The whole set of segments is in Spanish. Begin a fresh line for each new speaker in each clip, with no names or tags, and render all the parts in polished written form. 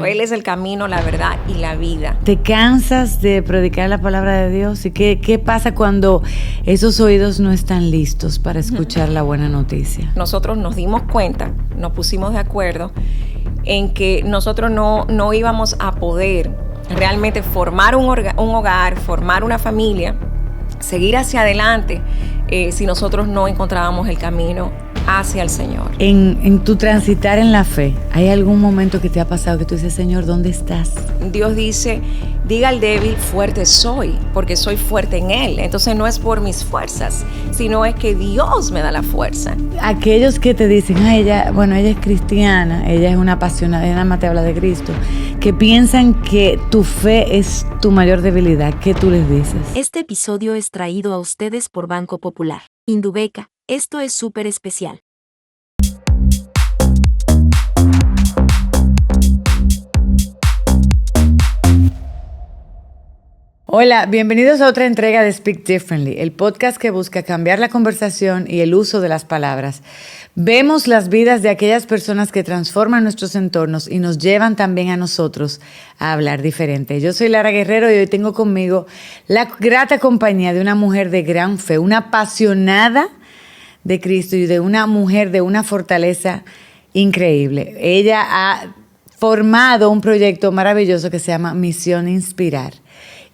Pero Él es el camino, la verdad y la vida.
¿Te cansas de predicar la palabra de Dios? ¿Y qué pasa cuando esos oídos no están listos para escuchar la buena noticia?
Nosotros nos dimos cuenta, nos pusimos de acuerdo en que nosotros no íbamos a poder realmente formar un hogar, formar una familia, seguir hacia adelante si nosotros no encontrábamos el camino hacia el Señor.
En tu transitar en la fe, ¿hay algún momento que te ha pasado que tú dices, Señor, ¿dónde estás?
Dios dice, diga al débil, fuerte soy, porque soy fuerte en Él. Entonces no es por mis fuerzas, sino es que Dios me da la fuerza.
Aquellos que te dicen, ella es cristiana, ella es una apasionada, ella nada más te habla de Cristo, que piensan que tu fe es tu mayor debilidad, ¿qué tú les dices?
Este episodio es traído a ustedes por Banco Popular. Indubeca, esto es súper especial.
Hola, bienvenidos a otra entrega de Speak Differently, el podcast que busca cambiar la conversación y el uso de las palabras. Vemos las vidas de aquellas personas que transforman nuestros entornos y nos llevan también a nosotros a hablar diferente. Yo soy Lara Guerrero y hoy tengo conmigo la grata compañía de una mujer de gran fe, una apasionada de Cristo y de una mujer de una fortaleza increíble. Ella ha formado un proyecto maravilloso que se llama Misión Inspirar.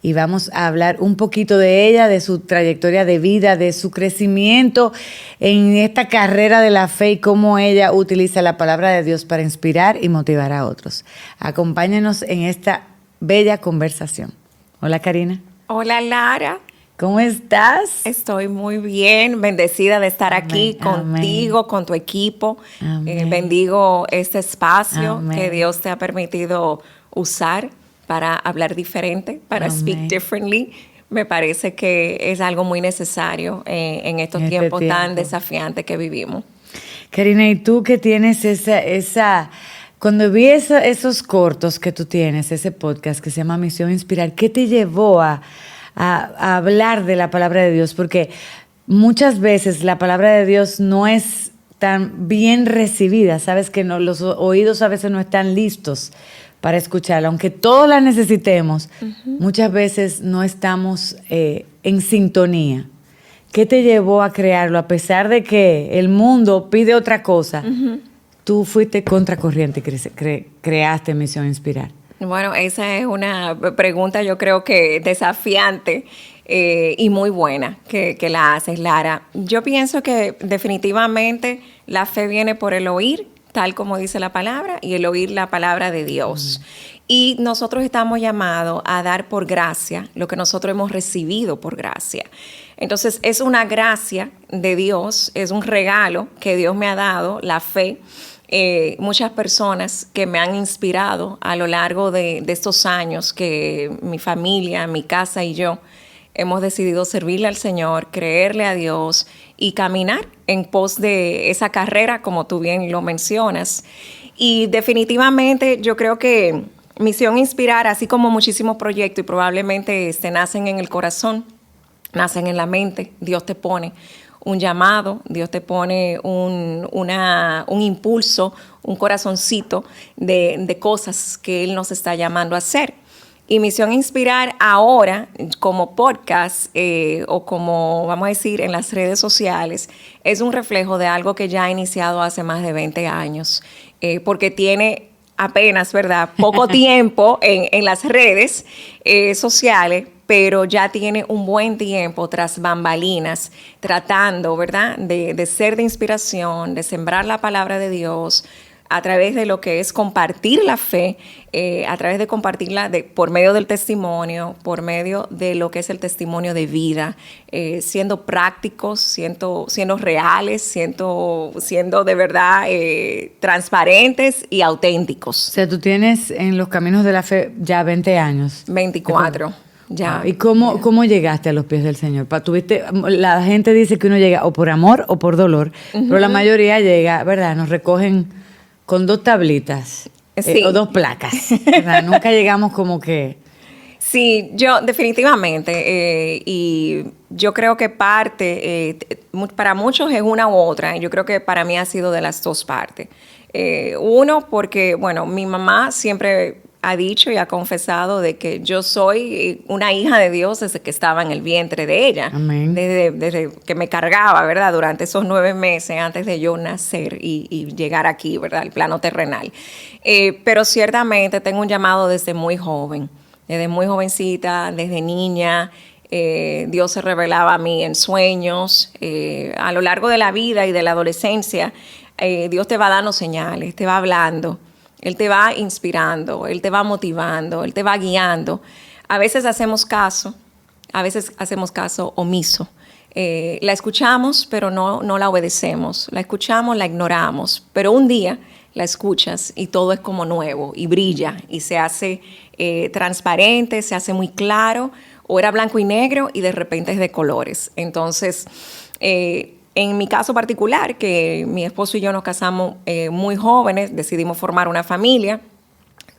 Y vamos a hablar un poquito de ella, de su trayectoria de vida, de su crecimiento en esta carrera de la fe y cómo ella utiliza la palabra de Dios para inspirar y motivar a otros. Acompáñenos en esta bella conversación. Hola, Karina.
Hola, Lara.
¿Cómo estás?
Estoy muy bien, bendecida de estar aquí contigo, amén, con tu equipo. Bendigo este espacio, amén, que Dios te ha permitido usar para hablar diferente, para amén, speak differently. Me parece que es algo muy necesario en estos tiempos tan desafiantes que vivimos.
Karina, y tú que tienes cuando vi esos cortos que tú tienes, ese podcast que se llama Misión Inspirar, ¿qué te llevó a hablar de la palabra de Dios? Porque muchas veces la palabra de Dios no es tan bien recibida, sabes que no, los oídos a veces no están listos para escucharla, aunque todos la necesitemos, muchas veces no estamos en sintonía. ¿Qué te llevó a crearlo? A pesar de que el mundo pide otra cosa, tú fuiste contracorriente y creaste Misión Inspirar.
Bueno, esa es una pregunta yo creo que desafiante y muy buena que la haces, Lara. Yo pienso que definitivamente la fe viene por el oír, tal como dice la palabra, y el oír la palabra de Dios. Y nosotros estamos llamados a dar por gracia lo que nosotros hemos recibido por gracia. Entonces, es una gracia de Dios, es un regalo que Dios me ha dado, la fe. Muchas personas que me han inspirado a lo largo de estos años que mi familia, mi casa y yo hemos decidido servirle al Señor, creerle a Dios y caminar en pos de esa carrera, como tú bien lo mencionas. Y definitivamente yo creo que Misión Inspirar, así como muchísimos proyectos y probablemente nacen en el corazón, nacen en la mente, Dios te pone un llamado, Dios te pone un impulso, un corazoncito de cosas que Él nos está llamando a hacer. Y Misión Inspirar ahora, como podcast o como vamos a decir en las redes sociales, es un reflejo de algo que ya ha iniciado hace más de 20 años, porque tiene apenas, ¿verdad?, poco tiempo en las redes sociales, pero ya tiene un buen tiempo tras bambalinas, tratando, ¿verdad?, de ser de inspiración, de sembrar la palabra de Dios, a través de lo que es compartir la fe, a través de compartirla por medio del testimonio, por medio de lo que es el testimonio de vida, siendo prácticos, siendo reales, siendo de verdad transparentes y auténticos.
O sea, tú tienes en los caminos de la fe ya 20 años.
24. Ya.
¿Y cómo llegaste a los pies del Señor? La gente dice que uno llega o por amor o por dolor, pero la mayoría llega, ¿verdad? Nos recogen con 2 tablitas
sí,
o 2 placas, ¿verdad? Nunca llegamos como que...
Sí, yo definitivamente, y yo creo que parte, para muchos es una u otra, y yo creo que para mí ha sido de las 2 partes. Uno, porque, bueno, mi mamá siempre ha dicho y ha confesado de que yo soy una hija de Dios desde que estaba en el vientre de ella.
Amén.
Desde que me cargaba, ¿verdad? Durante esos 9 meses antes de yo nacer y llegar aquí, ¿verdad? Al plano terrenal. Pero ciertamente tengo un llamado desde muy joven, desde muy jovencita, desde niña. Dios se revelaba a mí en sueños. A lo largo de la vida y de la adolescencia, Dios te va dando señales, te va hablando. Él te va inspirando, Él te va motivando, Él te va guiando. A veces hacemos caso omiso. La escuchamos, pero no la obedecemos. La escuchamos, la ignoramos. Pero un día la escuchas y todo es como nuevo y brilla y se hace transparente, se hace muy claro. O era blanco y negro y de repente es de colores. Entonces, en mi caso particular, que mi esposo y yo nos casamos muy jóvenes, decidimos formar una familia.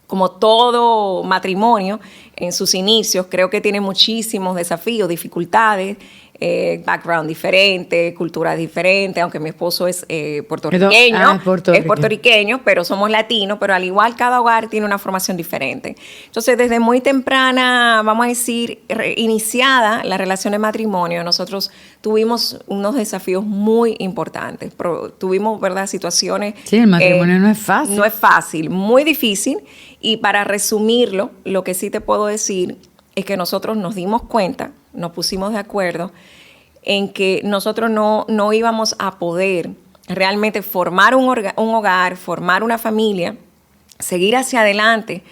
Como todo matrimonio, en sus inicios, creo que tiene muchísimos desafíos, dificultades, background diferente, cultura diferente, aunque mi esposo es puertorriqueño, es puertorriqueño, pero somos latinos, pero al igual cada hogar tiene una formación diferente. Entonces, desde muy temprana, vamos a decir, iniciada la relación de matrimonio, nosotros tuvimos unos desafíos muy importantes. Tuvimos, ¿verdad?, situaciones...
Sí, el matrimonio no es fácil.
No es fácil, muy difícil. Y para resumirlo, lo que sí te puedo decir es que nosotros nos dimos cuenta, nos pusimos de acuerdo en que nosotros no íbamos a poder realmente formar un hogar, formar una familia, seguir hacia adelante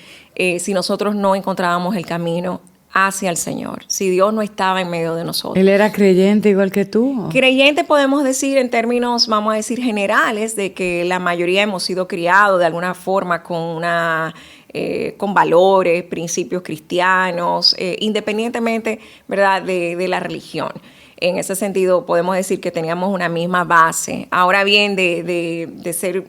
si nosotros no encontrábamos el camino hacia el Señor, si Dios no estaba en medio de nosotros.
¿Él era creyente igual que tú?
Creyente podemos decir en términos, vamos a decir, generales, de que la mayoría hemos sido criados de alguna forma con valores, principios cristianos, independientemente, ¿verdad?, de la religión. En ese sentido, podemos decir que teníamos una misma base. Ahora bien, de ser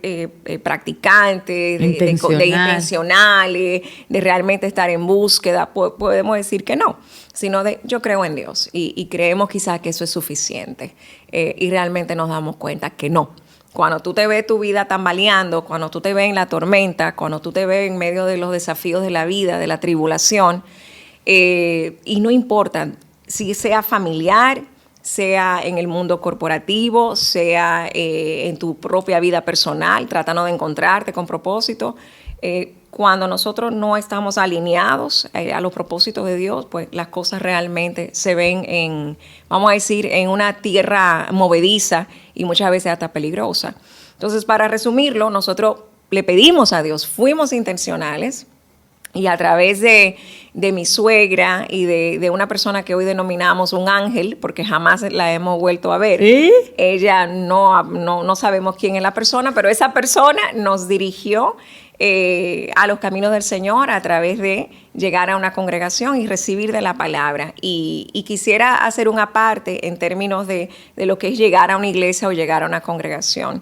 practicantes, de intencionales, de realmente estar en búsqueda, podemos decir que no, sino yo creo en Dios y creemos quizás que eso es suficiente. Y realmente nos damos cuenta que no. Cuando tú te ves tu vida tambaleando, cuando tú te ves en la tormenta, cuando tú te ves en medio de los desafíos de la vida, de la tribulación, y no importa si sea familiar, sea en el mundo corporativo, sea en tu propia vida personal, tratando de encontrarte con propósito. Cuando nosotros no estamos alineados a los propósitos de Dios, pues las cosas realmente se ven vamos a decir, en una tierra movediza y muchas veces hasta peligrosa. Entonces, para resumirlo, nosotros le pedimos a Dios, fuimos intencionales, y a través de mi suegra y de una persona que hoy denominamos un ángel, porque jamás la hemos vuelto a ver.
¿Sí?
Ella no sabemos quién es la persona, pero esa persona nos dirigió a los caminos del Señor a través de llegar a una congregación y recibir de la palabra. Y quisiera hacer un aparte en términos de lo que es llegar a una iglesia o llegar a una congregación.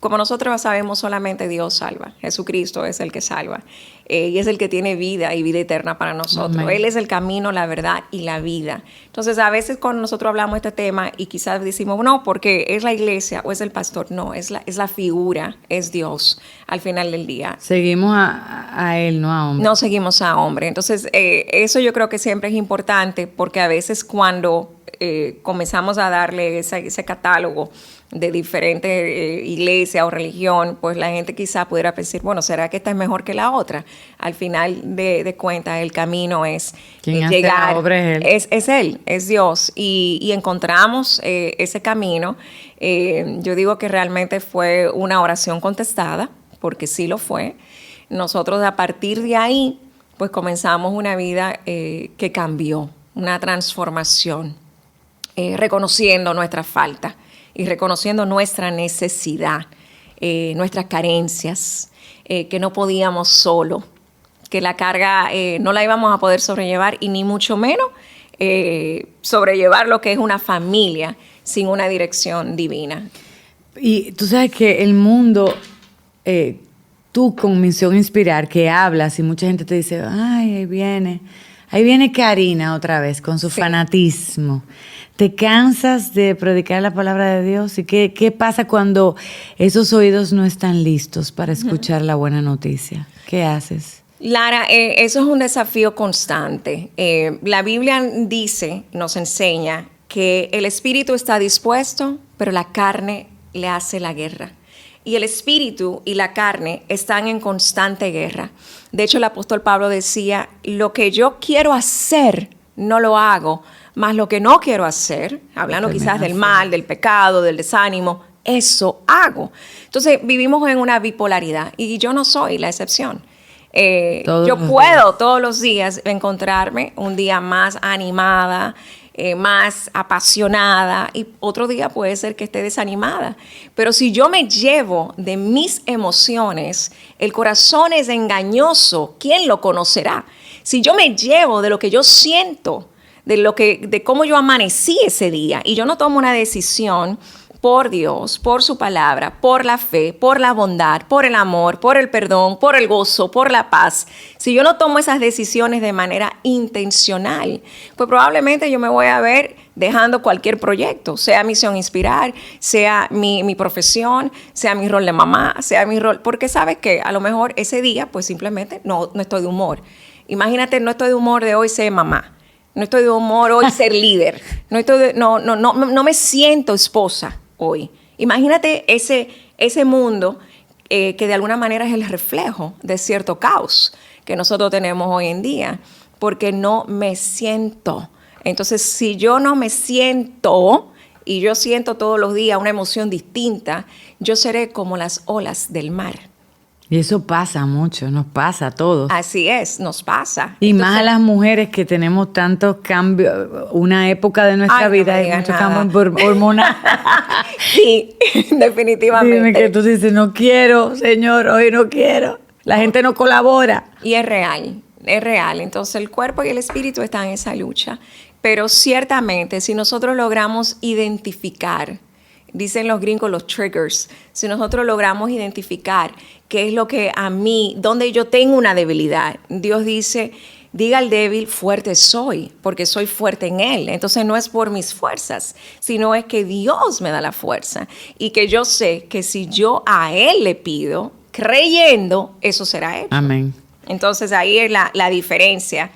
Como nosotros sabemos, solamente Dios salva. Jesucristo es el que salva. Y es el que tiene vida y vida eterna para nosotros.
Amén.
Él es el camino, la verdad y la vida. Entonces, a veces cuando nosotros hablamos de este tema y quizás decimos, no, porque es la iglesia o es el pastor. No, es la figura, es Dios al final del día.
Seguimos a Él, no a hombre.
No seguimos a hombre. Entonces, eso yo creo que siempre es importante porque a veces cuando comenzamos a darle ese catálogo de diferentes iglesias o religión, pues la gente quizá pudiera pensar, bueno, ¿será que esta es mejor que la otra? Al final de cuentas, el camino es llegar. La obra es Él. Es Él, es Dios. Y encontramos ese camino. Yo digo que realmente fue una oración contestada, porque sí lo fue. Nosotros a partir de ahí, pues comenzamos una vida que cambió, una transformación, reconociendo nuestra falta y reconociendo nuestra necesidad, nuestras carencias, que no podíamos solo, que la carga no la íbamos a poder sobrellevar y ni mucho menos sobrellevar lo que es una familia sin una dirección divina.
Y tú sabes que el mundo, tú con Misión Inspirar, que hablas y mucha gente te dice, ay, ahí viene Ahí viene Karina otra vez con su fanatismo. ¿Te cansas de predicar la palabra de Dios? ¿Y qué pasa cuando esos oídos no están listos para escuchar la buena noticia? ¿Qué haces?
Lara, eso es un desafío constante. La Biblia nos enseña que el espíritu está dispuesto, pero la carne le hace la guerra. Y el espíritu y la carne están en constante guerra. De hecho, el apóstol Pablo decía, lo que yo quiero hacer, no lo hago, mas lo que no quiero hacer, hablando quizás del mal, del pecado, del desánimo, eso hago. Entonces, vivimos en una bipolaridad y yo no soy la excepción. Yo puedo todos los días encontrarme un día más animada, más apasionada, y otro día puede ser que esté desanimada. Pero si yo me llevo de mis emociones, el corazón es engañoso, ¿quién lo conocerá? Si yo me llevo de lo que yo siento, de cómo yo amanecí ese día, y yo no tomo una decisión por Dios, por su palabra, por la fe, por la bondad, por el amor, por el perdón, por el gozo, por la paz, si yo no tomo esas decisiones de manera intencional, pues probablemente yo me voy a ver dejando cualquier proyecto, sea Misión Inspirar, sea mi profesión, sea mi rol de mamá, sea mi rol, porque sabes que a lo mejor ese día pues simplemente no estoy de humor. Imagínate, no estoy de humor de hoy ser mamá. No estoy de humor hoy ser líder. No me siento esposa hoy. Imagínate ese mundo que de alguna manera es el reflejo de cierto caos que nosotros tenemos hoy en día, porque no me siento. Entonces, si yo no me siento y yo siento todos los días una emoción distinta, yo seré como las olas del mar.
Y eso pasa mucho, nos pasa a todos.
Así es, nos pasa.
Y entonces, más a las mujeres que tenemos tantos cambios, una época de nuestra vida hay muchos cambios hormonales.
Sí, definitivamente.
Dime que tú dices, no quiero, Señor, hoy no quiero. La gente no colabora.
Y es real. Entonces el cuerpo y el espíritu están en esa lucha. Pero ciertamente, si nosotros logramos identificar, dicen los gringos los triggers, si nosotros logramos identificar qué es lo que a mí, donde yo tengo una debilidad, Dios dice, diga al débil, fuerte soy, porque soy fuerte en Él. Entonces no es por mis fuerzas, sino es que Dios me da la fuerza y que yo sé que si yo a Él le pido, creyendo, eso será hecho.
Amén.
Entonces ahí es la diferencia.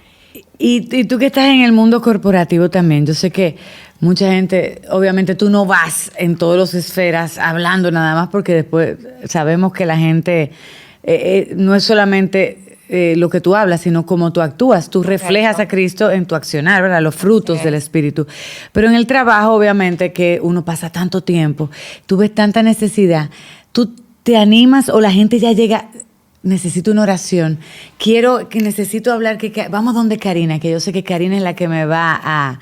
Y tú que estás en el mundo corporativo también, yo sé que mucha gente, obviamente tú no vas en todas las esferas hablando nada más, porque después sabemos que la gente no es solamente lo que tú hablas, sino cómo tú actúas. Tú reflejas a Cristo en tu accionar, ¿verdad? Los frutos del Espíritu. Pero en el trabajo, obviamente, que uno pasa tanto tiempo, tú ves tanta necesidad, tú te animas o la gente ya llega... Necesito una oración. Necesito hablar, vamos donde Karina, que yo sé que Karina es la que me va a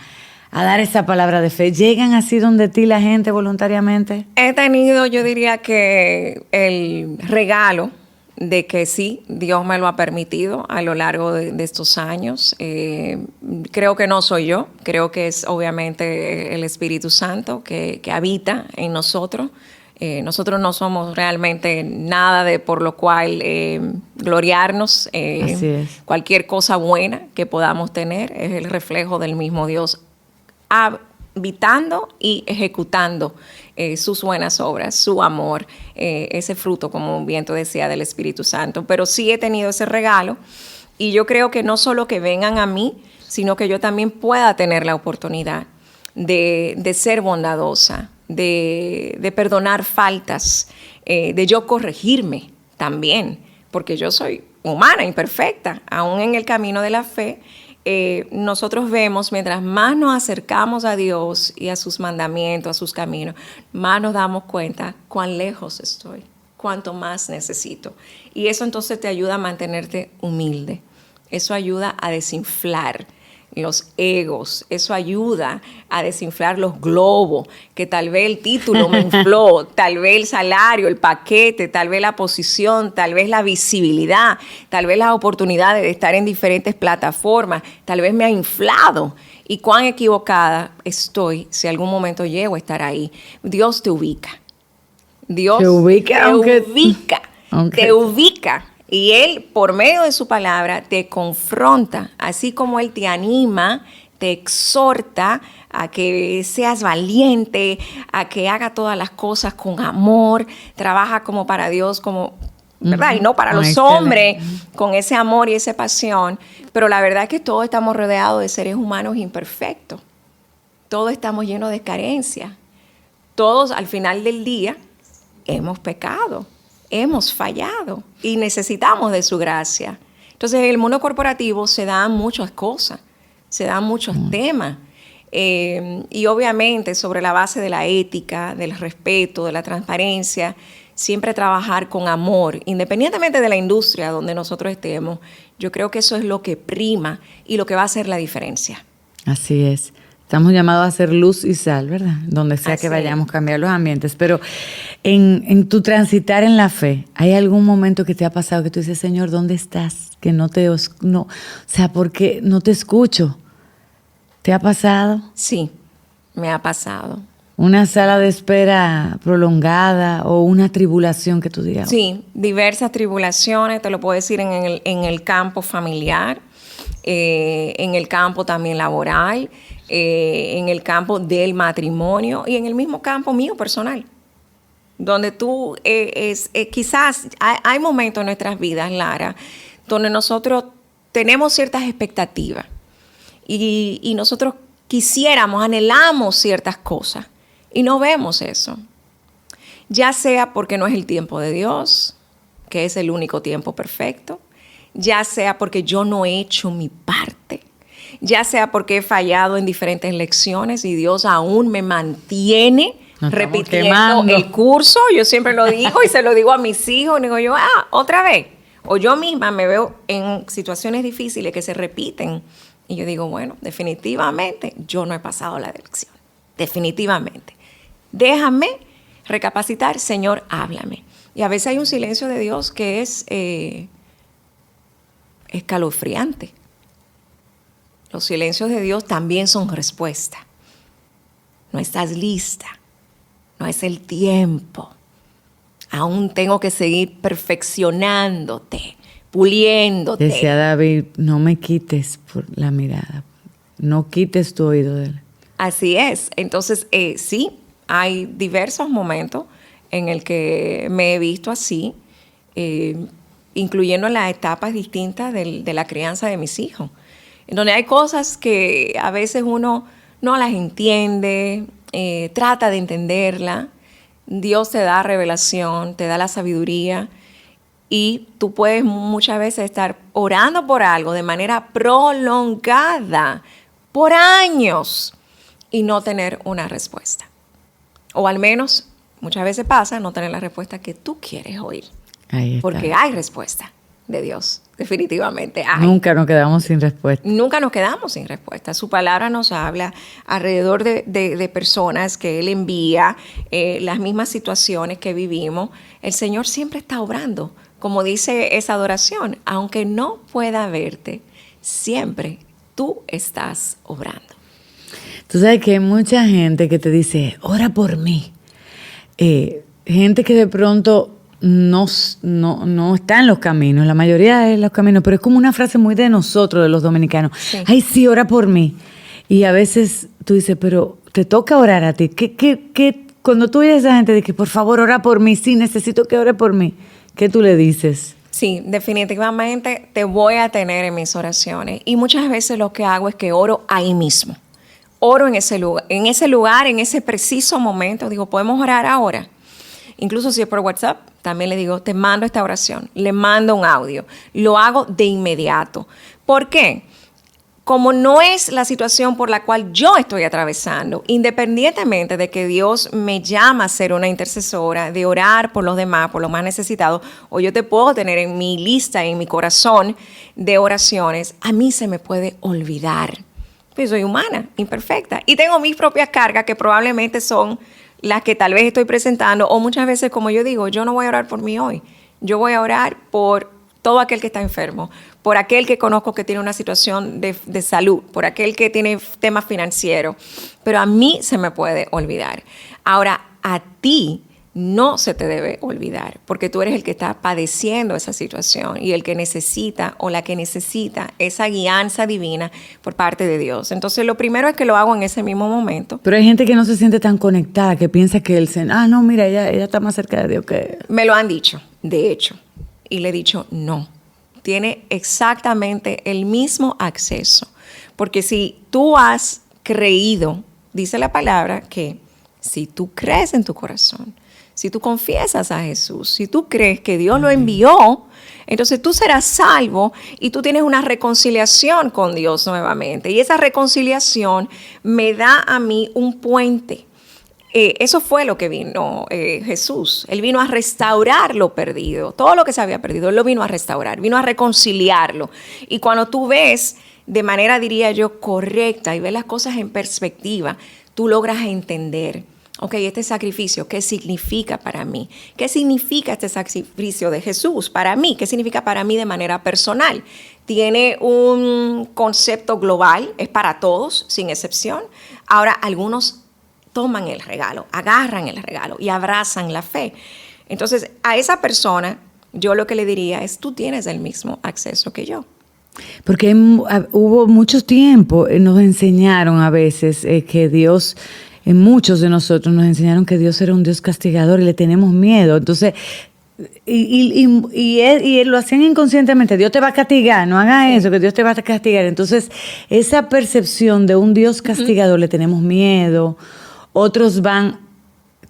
dar esa palabra de fe. ¿Llegan así donde ti la gente voluntariamente?
He tenido, yo diría que el regalo de que sí, Dios me lo ha permitido a lo largo de estos años. Creo que no soy yo, creo que es obviamente el Espíritu Santo que habita en nosotros. Nosotros no somos realmente nada de por lo cual gloriarnos.
Así es.
Cualquier cosa buena que podamos tener es el reflejo del mismo Dios habitando y ejecutando sus buenas obras, su amor, ese fruto, como bien tú decías, del Espíritu Santo. Pero sí he tenido ese regalo y yo creo que no solo que vengan a mí, sino que yo también pueda tener la oportunidad de ser bondadosa, de perdonar faltas, de yo corregirme también, porque yo soy humana, imperfecta, aún en el camino de la fe. Nosotros vemos, mientras más nos acercamos a Dios y a sus mandamientos, a sus caminos, más nos damos cuenta cuán lejos estoy, cuánto más necesito. Y eso entonces te ayuda a mantenerte humilde, eso ayuda a desinflar los egos, eso ayuda a desinflar los globos, que tal vez el título me infló, tal vez el salario, el paquete, tal vez la posición, tal vez la visibilidad, tal vez las oportunidades de estar en diferentes plataformas, tal vez me ha inflado. Y cuán equivocada estoy si algún momento llego a estar ahí. Dios te ubica. Dios te ubica. Te ubica. Y Él, por medio de su palabra, te confronta, así como Él te anima, te exhorta a que seas valiente, a que haga todas las cosas con amor, trabaja como para Dios, como, ¿verdad? Y no para los hombres, con ese amor y esa pasión. Pero la verdad es que todos estamos rodeados de seres humanos imperfectos. Todos estamos llenos de carencias. Todos, al final del día, hemos pecado, hemos fallado y necesitamos de su gracia. Entonces, en el mundo corporativo se dan muchas cosas, se dan muchos temas. Y obviamente, sobre la base de la ética, del respeto, de la transparencia, siempre trabajar con amor, independientemente de la industria donde nosotros estemos. Yo creo que eso es lo que prima y lo que va a hacer la diferencia.
Así es. Estamos llamados a ser luz y sal, ¿verdad? Donde sea
Así
que vayamos, cambiar los ambientes. Pero en tu transitar en la fe, ¿hay algún momento que te ha pasado que tú dices, Señor, ¿dónde estás? Que o sea, ¿por qué no te escucho? ¿Te ha pasado?
Sí, me ha pasado.
¿Una sala de espera prolongada o una tribulación que tú digas?
Sí, diversas tribulaciones, te lo puedo decir en el campo familiar, en el campo también laboral, en el campo del matrimonio y en el mismo campo mío personal, donde tú quizás hay momentos en nuestras vidas, Lara, donde nosotros tenemos ciertas expectativas y nosotros quisiéramos, anhelamos ciertas cosas y no vemos eso. Ya sea porque no es el tiempo de Dios, que es el único tiempo perfecto, ya sea porque yo no he hecho mi parte, ya sea porque he fallado en diferentes lecciones y Dios aún me mantiene repitiendo el curso. Yo siempre lo digo y se lo digo a mis hijos, digo yo, otra vez. O yo misma me veo en situaciones difíciles que se repiten y yo digo, bueno, definitivamente yo no he pasado la lección, definitivamente. Déjame recapacitar, Señor, háblame. Y a veces hay un silencio de Dios que es escalofriante. Los silencios de Dios también son respuesta. No estás lista, no es el tiempo. Aún tengo que seguir perfeccionándote, puliéndote.
Decía David, no me quites por la mirada, no quites tu oído de él.
Así es. Entonces, sí, hay diversos momentos en el que me he visto así, incluyendo las etapas distintas de la crianza de mis hijos, en donde hay cosas que a veces uno no las entiende, trata de entenderla. Dios te da revelación, te da la sabiduría y tú puedes muchas veces estar orando por algo de manera prolongada, por años, y no tener una respuesta. O al menos, muchas veces pasa no tener la respuesta que tú quieres oír.
Ahí está.
Porque hay respuesta de Dios, definitivamente hay.
Nunca nos quedamos sin respuesta.
Nunca nos quedamos sin respuesta. Su palabra nos habla alrededor de personas que Él envía, las mismas situaciones que vivimos. El Señor siempre está obrando. Como dice esa adoración, aunque no pueda verte, siempre tú estás obrando.
Tú sabes que hay mucha gente que te dice, ora por mí. Gente que de pronto no está en los caminos, la mayoría de los caminos, pero es como una frase muy de nosotros, de los dominicanos. Sí. Ay, sí, ora por mí. Y a veces tú dices, pero te toca orar a ti. Cuando tú oyes a esa gente de que por favor ora por mí, sí, necesito que ore por mí, ¿qué tú le dices?
Sí, definitivamente te voy a tener en mis oraciones. Y muchas veces lo que hago es que oro ahí mismo. Oro en ese lugar, en ese preciso momento. Digo, ¿podemos orar ahora? Incluso si es por WhatsApp, también le digo, te mando esta oración, le mando un audio. Lo hago de inmediato. ¿Por qué? Como no es la situación por la cual yo estoy atravesando, independientemente de que Dios me llama a ser una intercesora, de orar por los demás, por los más necesitados, o yo te puedo tener en mi lista, en mi corazón de oraciones, a mí se me puede olvidar. Pues soy humana, imperfecta, y tengo mis propias cargas que probablemente son las que tal vez estoy presentando, o muchas veces, como yo digo, yo no voy a orar por mí hoy, yo voy a orar por todo aquel que está enfermo, por aquel que conozco que tiene una situación de salud, por aquel que tiene temas financieros, pero a mí se me puede olvidar. Ahora, a ti no se te debe olvidar, porque tú eres el que está padeciendo esa situación y el que necesita o la que necesita esa guianza divina por parte de Dios. Entonces, lo primero es que lo hago en ese mismo momento.
Pero hay gente que no se siente tan conectada, que piensa que no, mira, ella está más cerca de Dios que...
Me lo han dicho, de hecho, y le he dicho no. Tiene exactamente el mismo acceso, porque si tú has creído, dice la palabra, que si tú crees en tu corazón, si tú confiesas a Jesús, si tú crees que Dios lo envió, entonces tú serás salvo y tú tienes una reconciliación con Dios nuevamente. Y esa reconciliación me da a mí un puente. Eso fue lo que vino Jesús. Él vino a restaurar lo perdido. Todo lo que se había perdido, Él lo vino a restaurar, vino a reconciliarlo. Y cuando tú ves de manera, diría yo, correcta y ves las cosas en perspectiva, tú logras entender. Ok, este sacrificio, ¿qué significa para mí? ¿Qué significa este sacrificio de Jesús para mí? ¿Qué significa para mí de manera personal? Tiene un concepto global, es para todos, sin excepción. Ahora, algunos toman el regalo, agarran el regalo y abrazan la fe. Entonces, a esa persona, yo lo que le diría es, tú tienes el mismo acceso que yo.
Porque hubo mucho tiempo, nos enseñaron a veces que Dios... muchos de nosotros nos enseñaron que Dios era un Dios castigador y le tenemos miedo. Entonces, y lo hacían inconscientemente. Dios te va a castigar, no hagas eso, que Dios te va a castigar. Entonces, esa percepción de un Dios castigador, le tenemos miedo. Otros van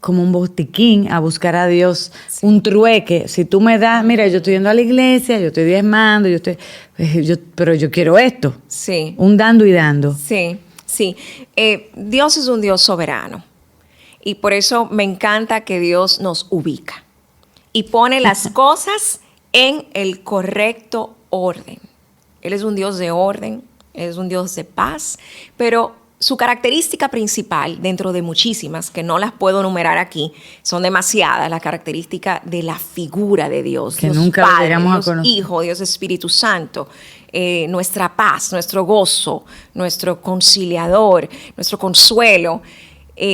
como un botiquín a buscar a Dios, un trueque. Si tú me das, mira, yo estoy yendo a la iglesia, yo estoy diezmando, pero yo quiero esto.
Sí.
Un dando y dando.
Sí. Sí, Dios es un Dios soberano y por eso me encanta que Dios nos ubica y pone las cosas en el correcto orden. Él es un Dios de orden, Él es un Dios de paz, pero su característica principal, dentro de muchísimas, que no las puedo enumerar aquí, son demasiadas, la característica de la figura de Dios.
Que
Dios
nunca
Padre,
llegamos a
Dios
conocer.
Hijo, Dios Espíritu Santo, nuestra paz, nuestro gozo, nuestro conciliador, nuestro consuelo.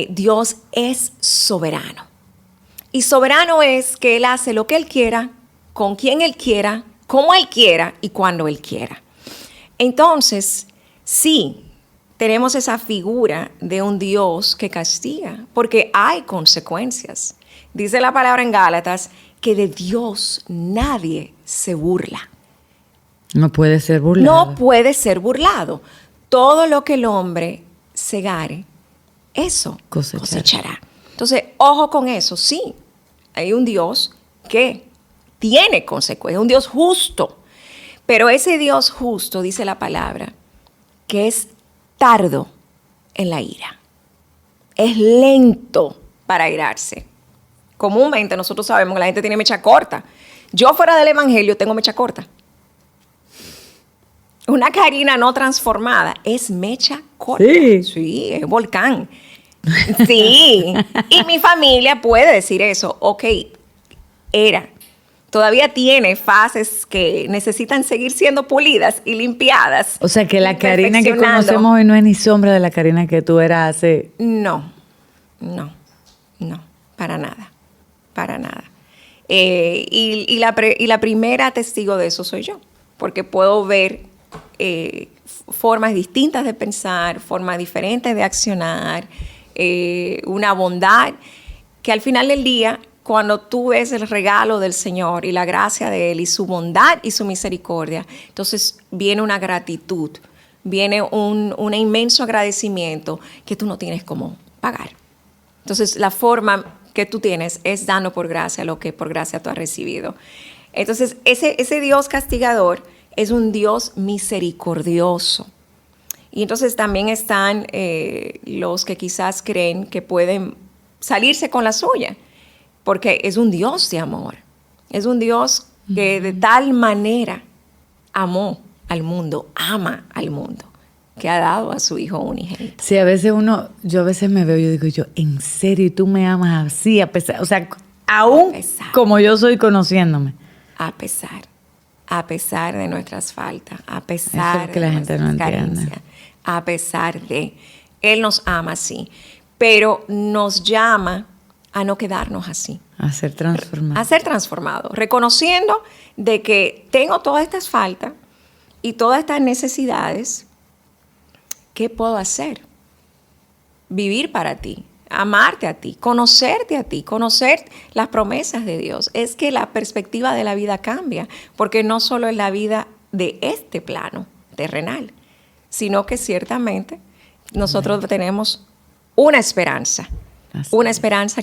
Dios es soberano. Y soberano es que Él hace lo que Él quiera, con quien Él quiera, como Él quiera y cuando Él quiera. Entonces, sí, tenemos esa figura de un Dios que castiga, porque hay consecuencias. Dice la palabra en Gálatas que de Dios nadie se burla.
No puede ser burlado.
No puede ser burlado. Todo lo que el hombre segare, eso cosechará. Entonces, ojo con eso. Sí, hay un Dios que tiene consecuencias, un Dios justo. Pero ese Dios justo, dice la palabra, que es tardo en la ira. Es lento para irarse. Comúnmente nosotros sabemos que la gente tiene mecha corta. Yo fuera del evangelio tengo mecha corta. Una Karina no transformada es mecha corta. Sí, es volcán. Sí. Y mi familia puede decir eso. Ok, todavía tiene fases que necesitan seguir siendo pulidas y limpiadas.
O sea que la Karina que conocemos hoy no es ni sombra de la Karina que tú eras hace...
No, para nada. Y la primera testigo de eso soy yo, porque puedo ver formas distintas de pensar, formas diferentes de accionar, una bondad que al final del día, cuando tú ves el regalo del Señor y la gracia de Él y su bondad y su misericordia, entonces viene una gratitud, viene un inmenso agradecimiento que tú no tienes cómo pagar. Entonces la forma que tú tienes es dando por gracia lo que por gracia tú has recibido. Entonces ese Dios castigador es un Dios misericordioso. Y entonces también están los que quizás creen que pueden salirse con la suya, porque es un Dios de amor. Es un Dios que de tal manera amó al mundo, ama al mundo, que ha dado a su Hijo unigénito.
Sí, a veces yo a veces me veo y digo, ¿en serio? ¿Y tú me amas así? A pesar, o sea, aún como yo soy conociéndome.
A pesar de nuestras faltas, a pesar
que la
de
gente
nuestras
no
carencias,
entiende.
a pesar de, Él nos ama así, pero nos llama a no quedarnos así.
A ser transformado.
A ser transformado, reconociendo de que tengo todas estas faltas y todas estas necesidades. ¿Qué puedo hacer? Vivir para ti, amarte a ti, conocer las promesas de Dios. Es que la perspectiva de la vida cambia, porque no solo es la vida de este plano terrenal, sino que ciertamente nosotros tenemos una esperanza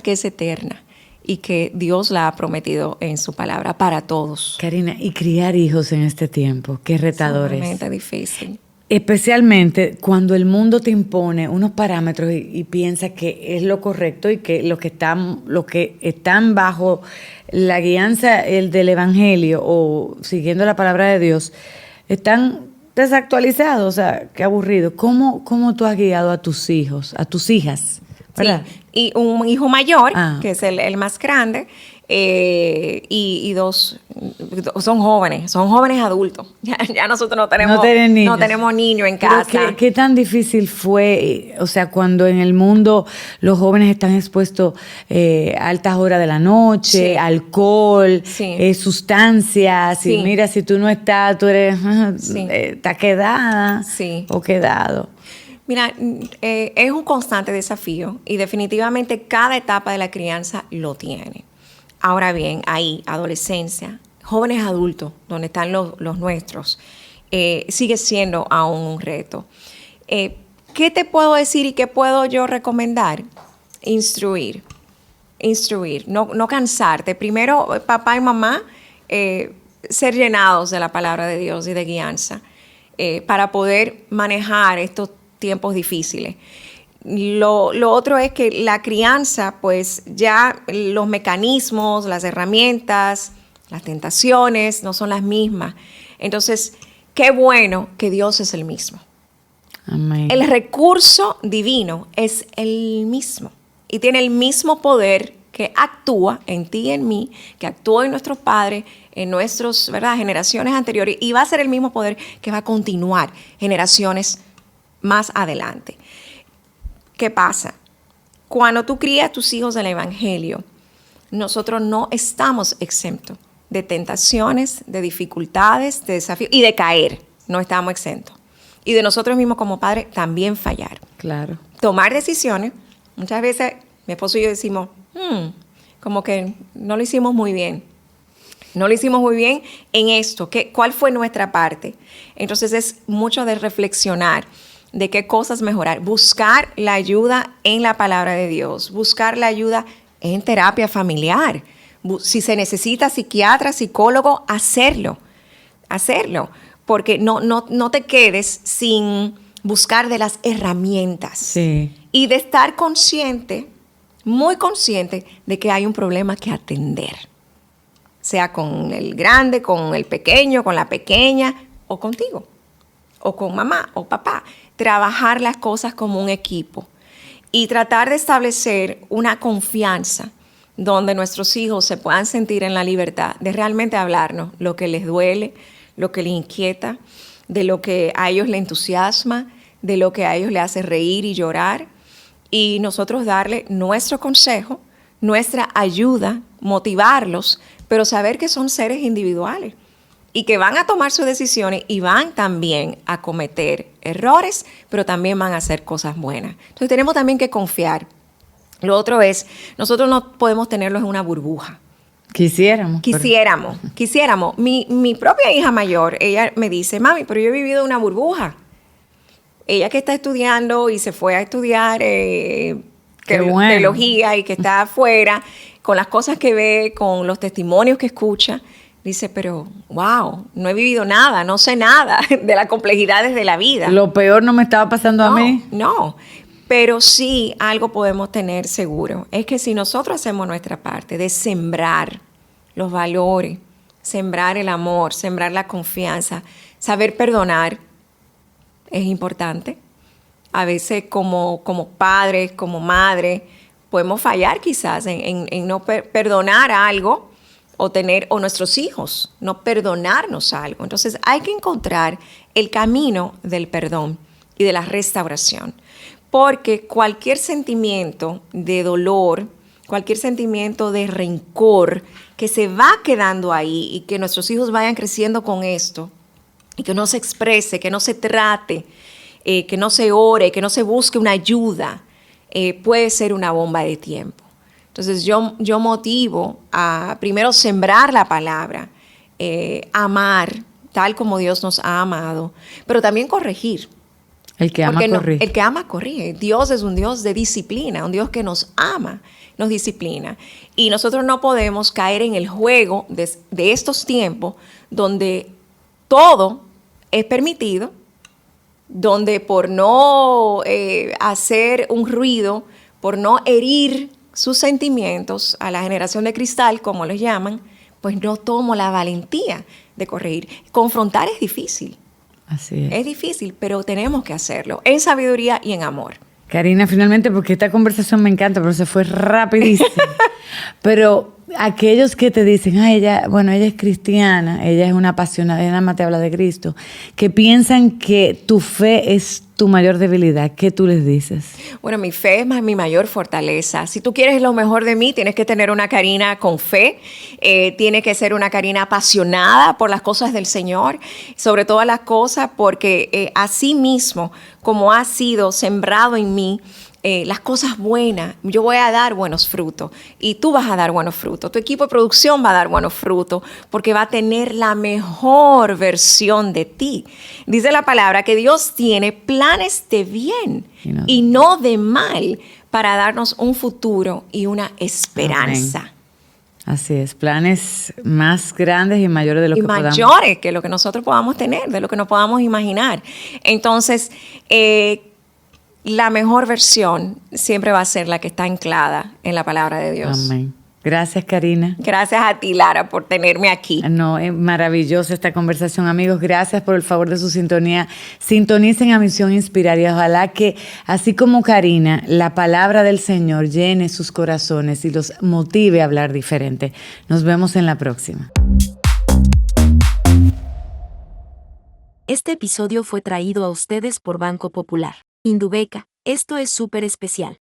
que es eterna y que Dios la ha prometido en su palabra para todos.
Karina, y criar hijos en este tiempo, qué retador es.
Sumamente difícil.
Especialmente cuando el mundo te impone unos parámetros y piensa que es lo correcto y que lo que están bajo la guianza del Evangelio o siguiendo la palabra de Dios están desactualizados. O sea, qué aburrido. ¿Cómo tú has guiado a tus hijos, a tus hijas? ¿Verdad?
Sí. Y un hijo mayor, que es el más grande, y dos son jóvenes adultos. Ya nosotros no tenemos niños en casa.
¿Qué tan difícil fue, o sea, cuando en el mundo los jóvenes están expuestos a altas horas de la noche,
Sí.
alcohol,
Sí.
sustancias,
Sí.
y mira, si tú no estás, tú eres,
Sí.
estás quedada
Sí.
o quedado?
Mira, es un constante desafío y definitivamente cada etapa de la crianza lo tiene. Ahora bien, ahí, adolescencia, jóvenes adultos, donde están los nuestros, sigue siendo aún un reto. ¿Qué te puedo decir y qué puedo yo recomendar? Instruir, no cansarte. Primero, papá y mamá, ser llenados de la palabra de Dios y de guianza para poder manejar estos tiempos difíciles. Lo otro es que la crianza, pues ya los mecanismos, las herramientas, las tentaciones no son las mismas. Entonces, qué bueno que Dios es el mismo.
Amén.
El recurso divino es el mismo y tiene el mismo poder que actúa en ti y en mí, que actúa en nuestros padres, en nuestras generaciones anteriores, y va a ser el mismo poder que va a continuar generaciones más adelante. ¿Qué pasa? Cuando tú crías a tus hijos del Evangelio, nosotros no estamos exentos de tentaciones, de dificultades, de desafíos y de caer. No estamos exentos. Y de nosotros mismos como padres también fallar.
Claro.
Tomar decisiones. Muchas veces mi esposo y yo decimos, como que no lo hicimos muy bien. No lo hicimos muy bien en esto. ¿Cuál fue nuestra parte? Entonces es mucho de reflexionar de qué cosas mejorar. Buscar la ayuda en la palabra de Dios. Buscar la ayuda en terapia familiar. Si se necesita psiquiatra, psicólogo, hacerlo. Porque no te quedes sin buscar de las herramientas.
Sí.
Y de estar consciente, muy consciente, de que hay un problema que atender. Sea con el grande, con el pequeño, con la pequeña, o contigo, o con mamá o papá. Trabajar las cosas como un equipo y tratar de establecer una confianza donde nuestros hijos se puedan sentir en la libertad de realmente hablarnos lo que les duele, lo que les inquieta, de lo que a ellos les entusiasma, de lo que a ellos les hace reír y llorar, y nosotros darle nuestro consejo, nuestra ayuda, motivarlos, pero saber que son seres individuales y que van a tomar sus decisiones y van también a cometer errores, pero también van a hacer cosas buenas. Entonces tenemos también que confiar. Lo otro es, nosotros no podemos tenerlos en una burbuja. Quisiéramos. Mi propia hija mayor, ella me dice, mami, pero yo he vivido una burbuja. Ella que está estudiando y se fue a estudiar teología y que está afuera, con las cosas que ve, con los testimonios que escucha, dice, pero wow, no he vivido nada, no sé nada de las complejidades de la vida.
Lo peor no me estaba pasando a mí.
No, pero sí algo podemos tener seguro, es que si nosotros hacemos nuestra parte de sembrar los valores, sembrar el amor, sembrar la confianza, saber perdonar, es importante. A veces como padres, como madres, podemos fallar quizás en no perdonar algo o nuestros hijos no perdonarnos algo. Entonces hay que encontrar el camino del perdón y de la restauración, porque cualquier sentimiento de dolor cualquier sentimiento de rencor que se va quedando ahí y que nuestros hijos vayan creciendo con esto y que no se exprese, que no se trate, que no se ore, que no se busque una ayuda, puede ser una bomba de tiempo. Entonces yo motivo a primero sembrar la palabra, amar tal como Dios nos ha amado, pero también corregir.
El que ama corrige.
El que ama corrige. Dios es un Dios de disciplina, un Dios que nos ama, nos disciplina. Y nosotros no podemos caer en el juego de estos tiempos donde todo es permitido, donde por no hacer un ruido, por no herir sus sentimientos a la generación de cristal, como los llaman, pues no tomo la valentía de corregir. Confrontar es difícil.
Así es.
Es difícil, pero tenemos que hacerlo en sabiduría y en amor.
Karina, finalmente, porque esta conversación me encanta, pero se fue rapidísimo. Pero aquellos que te dicen, ella es cristiana, ella es una apasionada, ella nada más te habla de Cristo, que piensan que tu fe es tu mayor debilidad, ¿qué tú les dices?
Bueno, mi fe es mi mayor fortaleza. Si tú quieres lo mejor de mí, tienes que tener una Karina con fe, tiene que ser una Karina apasionada por las cosas del Señor, sobre todas las cosas, porque así mismo, como ha sido sembrado en mí, las cosas buenas, yo voy a dar buenos frutos y tú vas a dar buenos frutos, tu equipo de producción va a dar buenos frutos porque va a tener la mejor versión de ti. Dice la palabra que Dios tiene planes de bien y no de mal para darnos un futuro y una esperanza.
Amén. Así es, planes más grandes y mayores de lo que podamos.
Y mayores que lo que nosotros podamos tener, de lo que nos podamos imaginar. Entonces, la mejor versión siempre va a ser la que está anclada en la palabra de Dios.
Amén. Gracias, Karina.
Gracias a ti, Lara, por tenerme aquí.
No, es maravillosa esta conversación, amigos. Gracias por el favor de su sintonía. Sintonicen a Misión Inspirar y ojalá que, así como Karina, la palabra del Señor llene sus corazones y los motive a hablar diferente. Nos vemos en la próxima.
Este episodio fue traído a ustedes por Banco Popular. Indubeca, esto es súper especial.